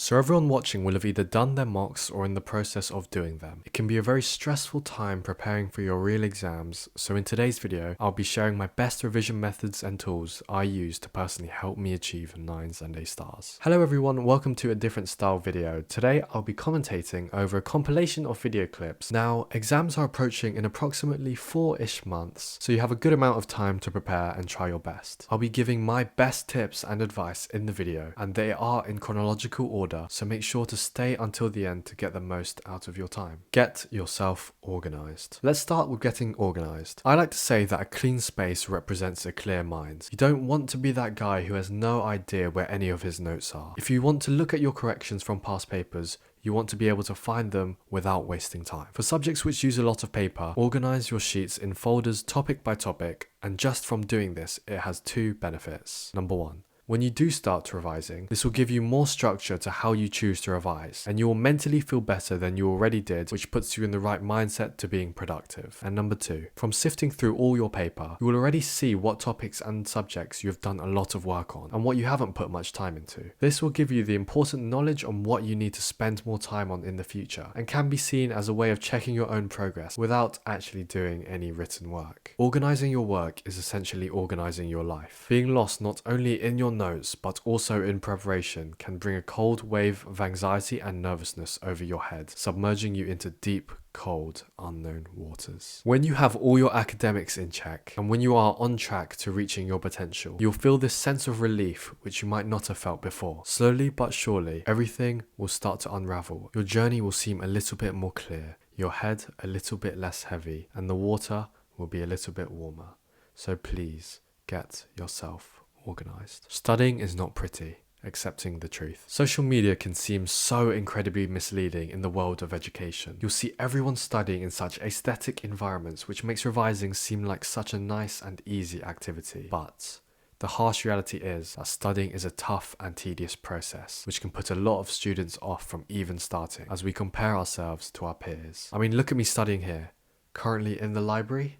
So everyone watching will have either done their mocks or in the process of doing them. It can be a very stressful time preparing for your real exams, so in today's video, I'll be sharing my best revision methods and tools I use to personally help me achieve 9s and A stars. Hello everyone, welcome to a different style video. Today I'll be commentating over a compilation of video clips. Now, exams are approaching in approximately 4-ish months, so you have a good amount of time to prepare and try your best. I'll be giving my best tips and advice in the video, and they are in chronological order, so make sure to stay until the end to get the most out of your time. Get yourself organized. Let's start with getting organized. I like to say that a clean space represents a clear mind. You don't want to be that guy who has no idea where any of his notes are. If you want to look at your corrections from past papers, you want to be able to find them without wasting time. For subjects which use a lot of paper, organize your sheets in folders topic by topic, and just from doing this, it has two benefits. Number one, when you do start revising, this will give you more structure to how you choose to revise, and you will mentally feel better than you already did, which puts you in the right mindset to being productive. And number two, from sifting through all your paper, you will already see what topics and subjects you have done a lot of work on, and what you haven't put much time into. This will give you the important knowledge on what you need to spend more time on in the future, and can be seen as a way of checking your own progress without actually doing any written work. Organizing your work is essentially organizing your life. Being lost not only in your notes but also in preparation can bring a cold wave of anxiety and nervousness over your head, submerging you into deep, cold, unknown waters. When you have all your academics in check and when you are on track to reaching your potential, you'll feel this sense of relief which you might not have felt before. Slowly but surely, everything will start to unravel. Your journey will seem a little bit more clear, your head a little bit less heavy, and the water will be a little bit warmer. So please get yourself organized. Studying is not pretty, accepting the truth. Social media can seem so incredibly misleading in the world of education. You'll see everyone studying in such aesthetic environments, which makes revising seem like such a nice and easy activity. But the harsh reality is that studying is a tough and tedious process, which can put a lot of students off from even starting, as we compare ourselves to our peers. I mean, look at me studying here, currently in the library,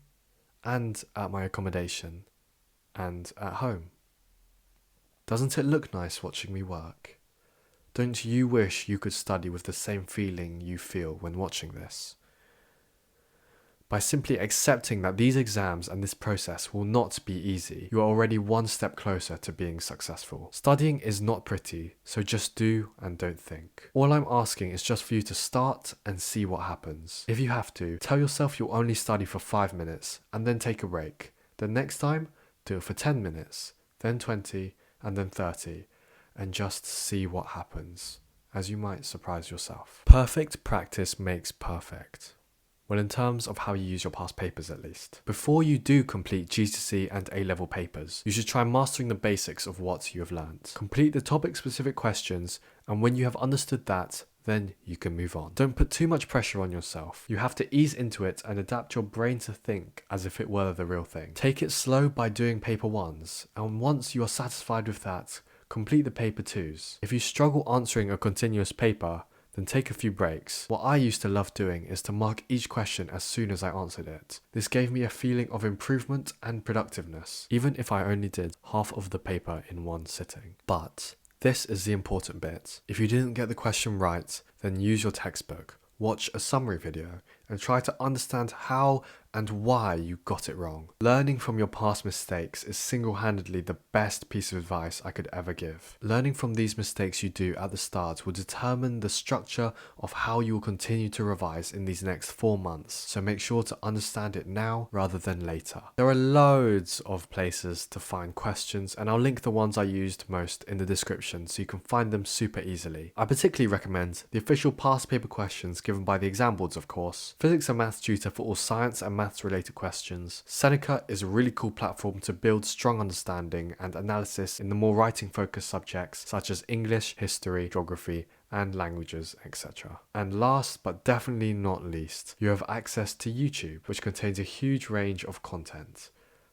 and at my accommodation, and at home. Doesn't it look nice watching me work? Don't you wish you could study with the same feeling you feel when watching this? By simply accepting that these exams and this process will not be easy, you are already one step closer to being successful. Studying is not pretty, so just do and don't think. All I'm asking is just for you to start and see what happens. If you have to, tell yourself you'll only study for 5 minutes and then take a break. The next time, do it for 10 minutes, then 20, and then 30, and just see what happens, as you might surprise yourself. Perfect practice makes perfect. Well, in terms of how you use your past papers at least. Before you do complete GCSE and A-level papers, you should try mastering the basics of what you have learned. Complete the topic-specific questions, and when you have understood that, then you can move on. Don't put too much pressure on yourself. You have to ease into it and adapt your brain to think as if it were the real thing. Take it slow by doing paper 1s, and once you are satisfied with that, complete the paper 2s. If you struggle answering a continuous paper, then take a few breaks. What I used to love doing is to mark each question as soon as I answered it. This gave me a feeling of improvement and productiveness, even if I only did half of the paper in one sitting. But this is the important bit. If you didn't get the question right, then use your textbook, watch a summary video, and try to understand how and why you got it wrong. Learning from your past mistakes is single-handedly the best piece of advice I could ever give. Learning from these mistakes you do at the start will determine the structure of how you will continue to revise in these next 4 months, so make sure to understand it now rather than later. There are loads of places to find questions, and I'll link the ones I used most in the description so you can find them super easily. I particularly recommend the official past paper questions given by the exam boards, of course, physics and maths tutor for all science and maths related questions. Seneca is a really cool platform to build strong understanding and analysis in the more writing focused subjects such as English, history, geography, and languages, etc. And last but definitely not least, you have access to YouTube, which contains a huge range of content.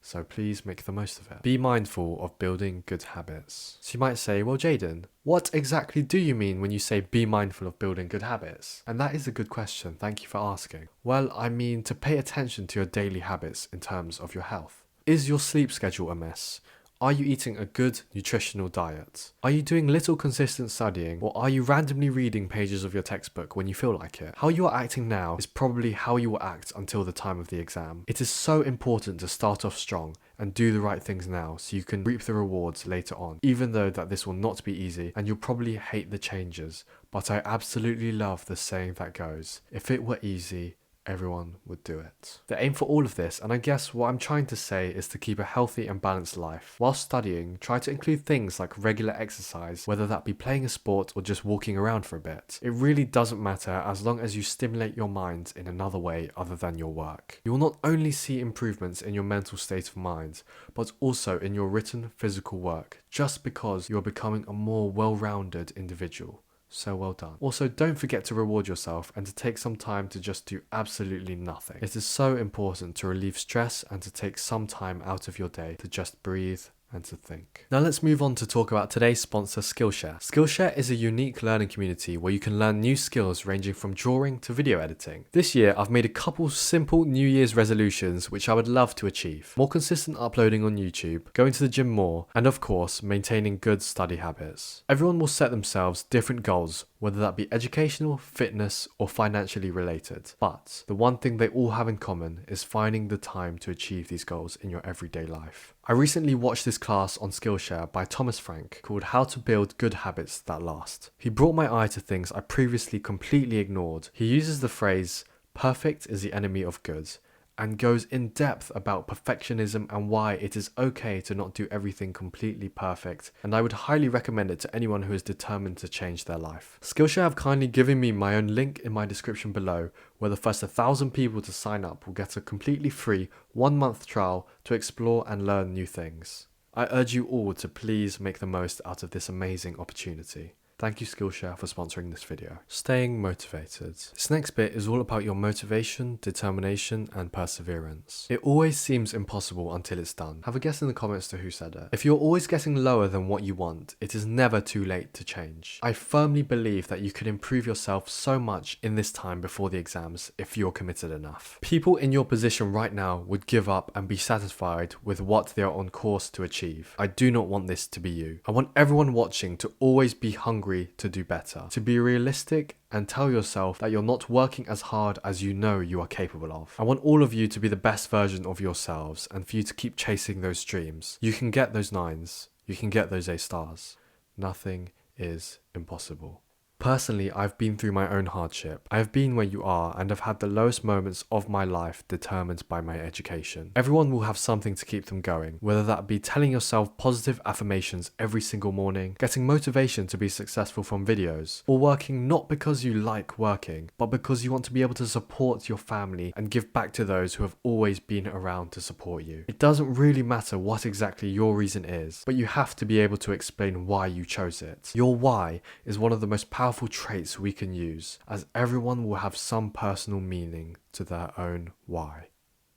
So please make the most of it. Be mindful of building good habits. So you might say, well, Jaden, what exactly do you mean when you say be mindful of building good habits? And that is a good question, thank you for asking. Well, I mean to pay attention to your daily habits in terms of your health. Is your sleep schedule a mess? Are you eating a good nutritional diet? Are you doing little consistent studying, or are you randomly reading pages of your textbook when you feel like it? How you are acting now is probably how you will act until the time of the exam. It is so important to start off strong and do the right things now so you can reap the rewards later on, even though that this will not be easy and you'll probably hate the changes. But I absolutely love the saying that goes, if it were easy, everyone would do it. The aim for all of this, and I guess what I'm trying to say, is to keep a healthy and balanced life. While studying, try to include things like regular exercise, whether that be playing a sport or just walking around for a bit. It really doesn't matter as long as you stimulate your mind in another way other than your work. You will not only see improvements in your mental state of mind, but also in your written physical work, just because you are becoming a more well-rounded individual. So well done. Also, don't forget to reward yourself and to take some time to just do absolutely nothing. It is so important to relieve stress and to take some time out of your day to just breathe and to think. Now let's move on to talk about today's sponsor, Skillshare. Skillshare is a unique learning community where you can learn new skills ranging from drawing to video editing. This year, I've made a couple simple New Year's resolutions which I would love to achieve. More consistent uploading on YouTube, going to the gym more, and of course, maintaining good study habits. Everyone will set themselves different goals, whether that be educational, fitness, or financially related. But the one thing they all have in common is finding the time to achieve these goals in your everyday life. I recently watched this class on Skillshare by Thomas Frank called How to Build Good Habits That Last. He brought my eye to things I previously completely ignored. He uses the phrase, perfect is the enemy of good, and goes in depth about perfectionism and why it is okay to not do everything completely perfect, and I would highly recommend it to anyone who is determined to change their life. Skillshare have kindly given me my own link in my description below, where the first 1,000 people to sign up will get a completely free 1-month trial to explore and learn new things. I urge you all to please make the most out of this amazing opportunity. Thank you Skillshare for sponsoring this video. Staying motivated. This next bit is all about your motivation, determination, and perseverance. It always seems impossible until it's done. Have a guess in the comments to who said it. If you're always getting lower than what you want, it is never too late to change. I firmly believe that you could improve yourself so much in this time before the exams if you're committed enough. People in your position right now would give up and be satisfied with what they are on course to achieve. I do not want this to be you. I want everyone watching to always be hungry to do better, to be realistic and tell yourself that you're not working as hard as you know you are capable of. I want all of you to be the best version of yourselves and for you to keep chasing those dreams. You can get those 9s, you can get those A stars. Nothing is impossible. Personally, I've been through my own hardship. I have been where you are and have had the lowest moments of my life determined by my education. Everyone will have something to keep them going, whether that be telling yourself positive affirmations every single morning, getting motivation to be successful from videos, or working not because you like working, but because you want to be able to support your family and give back to those who have always been around to support you. It doesn't really matter what exactly your reason is, but you have to be able to explain why you chose it. Your why is one of the most powerful traits we can use, as everyone will have some personal meaning to their own why.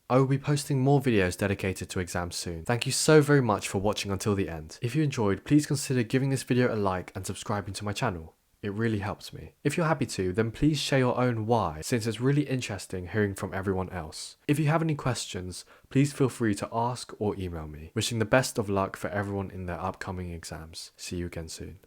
I will be posting more videos dedicated to exams soon. Thank you so very much for watching until the end. If you enjoyed, please consider giving this video a like and subscribing to my channel. It really helps me. If you're happy to, then please share your own why, since it's really interesting hearing from everyone else. If you have any questions, please feel free to ask or email me. Wishing the best of luck for everyone in their upcoming exams. See you again soon.